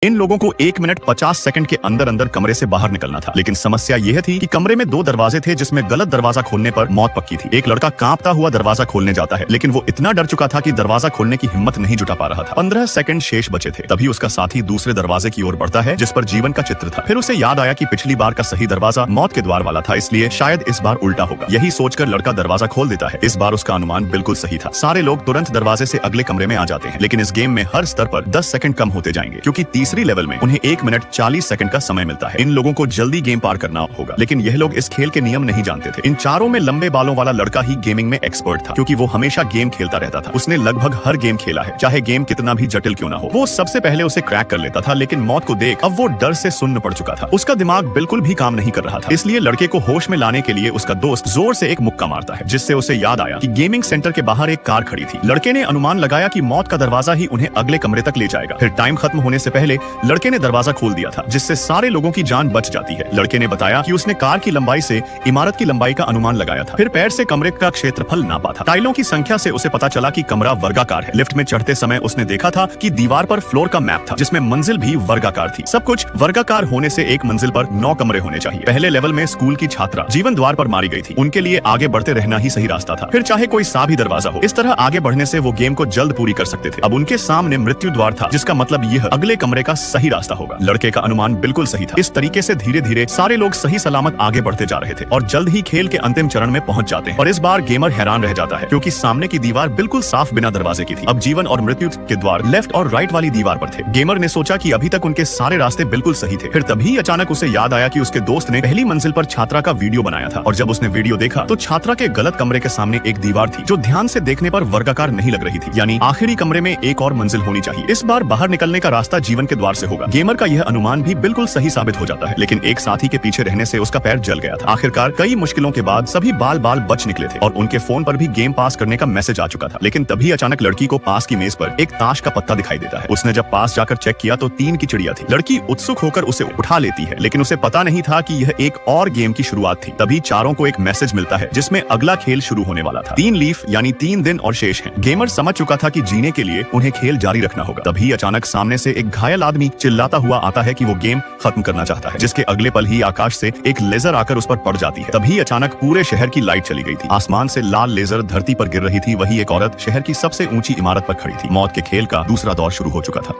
इन लोगों को 1 minute 50 second के अंदर अंदर कमरे से बाहर निकलना था, लेकिन समस्या यह थी कि कमरे में 2 दरवाजे थे जिसमें गलत दरवाजा खोलने पर मौत पक्की थी। एक लड़का कांपता हुआ दरवाजा खोलने जाता है, लेकिन वो इतना डर चुका था कि दरवाजा खोलने की हिम्मत नहीं जुटा पा रहा था। 15 सेकंड शेष बचे थे, तभी उसका साथी दूसरे दरवाजे की ओर बढ़ता है जिस पर जीवन का चित्र था। फिर उसे याद आया कि पिछली बार का सही दरवाजा मौत के द्वार वाला था, इसलिए शायद इस बार उल्टा होगा। यही सोचकर लड़का दरवाजा खोल देता है। इस बार उसका अनुमान बिल्कुल सही था। सारे लोग तुरंत दरवाजे से अगले कमरे में आ जाते हैं, लेकिन इस गेम में हर स्तर पर 10 सेकंड कम होते जाएंगे, क्योंकि तीसरी लेवल में उन्हें 1 मिनट 40 सेकंड का समय मिलता है। इन लोगों को जल्दी गेम पार करना होगा, लेकिन यह लोग इस खेल के नियम नहीं जानते थे। इन चारों में लंबे बालों वाला लड़का ही गेमिंग में एक्सपर्ट था, क्योंकि वो हमेशा गेम खेलता रहता था। उसने लगभग हर गेम खेला है, चाहे गेम कितना भी जटिल क्यों ना हो। वो सबसे पहले उसे क्रैक कर लेता था, लेकिन मौत को देख अब वो डर से सुन्न पड़ चुका था। उसका दिमाग बिल्कुल भी काम नहीं कर रहा था, इसलिए लड़के को होश में लाने के लिए उसका दोस्त जोर से एक मुक्का मारता है, जिससे उसे याद आया कि गेमिंग सेंटर के बाहर एक कार खड़ी थी। लड़के ने अनुमान लगाया कि मौत का दरवाजा ही उन्हें अगले कमरे तक ले जाएगा। फिर टाइम खत्म होने से पहले लड़के ने दरवाजा खोल दिया था, जिससे सारे लोगों की जान बच जाती है। लड़के ने बताया कि उसने कार की लंबाई से इमारत की लंबाई का अनुमान लगाया था, फिर पैर से कमरे का क्षेत्रफल नापा था। टाइलों की संख्या से उसे पता चला कि कमरा वर्गाकार है। लिफ्ट में चढ़ते समय उसने देखा था कि दीवार पर फ्लोर का मैप था, जिसमें मंजिल भी वर्गाकार थी। सब कुछ वर्गाकार होने से एक मंजिल पर 9 कमरे होने चाहिए। पहले लेवल में स्कूल की छात्रा जीवन द्वार पर मारी गई थी। उनके लिए आगे बढ़ते रहना ही सही रास्ता था, फिर चाहे कोई सा भी दरवाजा हो। इस तरह आगे बढ़ने से वो गेम को जल्द पूरी कर सकते थे। अब उनके सामने मृत्यु द्वार था, जिसका मतलब यह अगले कमरे का सही रास्ता होगा। लड़के का अनुमान बिल्कुल सही था। इस तरीके से धीरे धीरे सारे लोग सही सलामत आगे बढ़ते जा रहे थे और जल्द ही खेल के अंतिम चरण में पहुंच जाते हैं। और इस बार गेमर हैरान रह जाता है, क्योंकि सामने की दीवार बिल्कुल साफ बिना दरवाजे की थी। अब जीवन और मृत्यु के द्वार लेफ्ट और राइट वाली दीवार पर थे। गेमर ने सोचा कि अभी तक उनके सारे रास्ते बिल्कुल सही थे। फिर तभी अचानक उसे याद आया कि उसके दोस्त ने पहली मंजिल पर छात्रा का वीडियो बनाया था, और जब उसने वीडियो देखा तो छात्रा के गलत कमरे के सामने एक दीवार थी जो ध्यान से देखने पर वर्गाकार नहीं लग रही थी, यानी आखिरी कमरे में एक और मंजिल होनी चाहिए। इस बार बाहर निकलने का रास्ता जीवन के द्वार से होगा। गेमर का यह अनुमान भी बिल्कुल सही साबित हो जाता है, लेकिन एक साथी के पीछे रहने से उसका पैर जल गया था। आखिरकार कई मुश्किलों के बाद सभी बाल बच निकले थे और उनके फोन पर भी गेम पास करने का मैसेज आ चुका था। लेकिन तभी अचानक लड़की को पास की मेज पर एक ताश का पत्ता दिखाई देता है। उसने जब पास जाकर चेक किया तो 3 की चिड़िया थी। लड़की उत्सुक होकर उसे उठा लेती है, लेकिन उसे पता नहीं था कि यह एक और गेम की शुरुआत थी। तभी चारों को एक मैसेज मिलता है जिसमें अगला खेल शुरू होने वाला था। 3 लीफ यानी 3 दिन और शेष हैं। गेमर समझ चुका था कि जीने के लिए उन्हें खेल जारी रखना होगा। तभी अचानक सामने से एक घायल आदमी चिल्लाता हुआ आता है कि वो गेम खत्म करना चाहता है, जिसके अगले पल ही आकाश से एक लेजर आकर उस पर पड़ जाती है। तभी अचानक पूरे शहर की लाइट चली गई थी। आसमान से लाल लेजर धरती पर गिर रही थी। वही एक औरत शहर की सबसे ऊंची इमारत पर खड़ी थी। मौत के खेल का दूसरा दौर शुरू हो चुका था।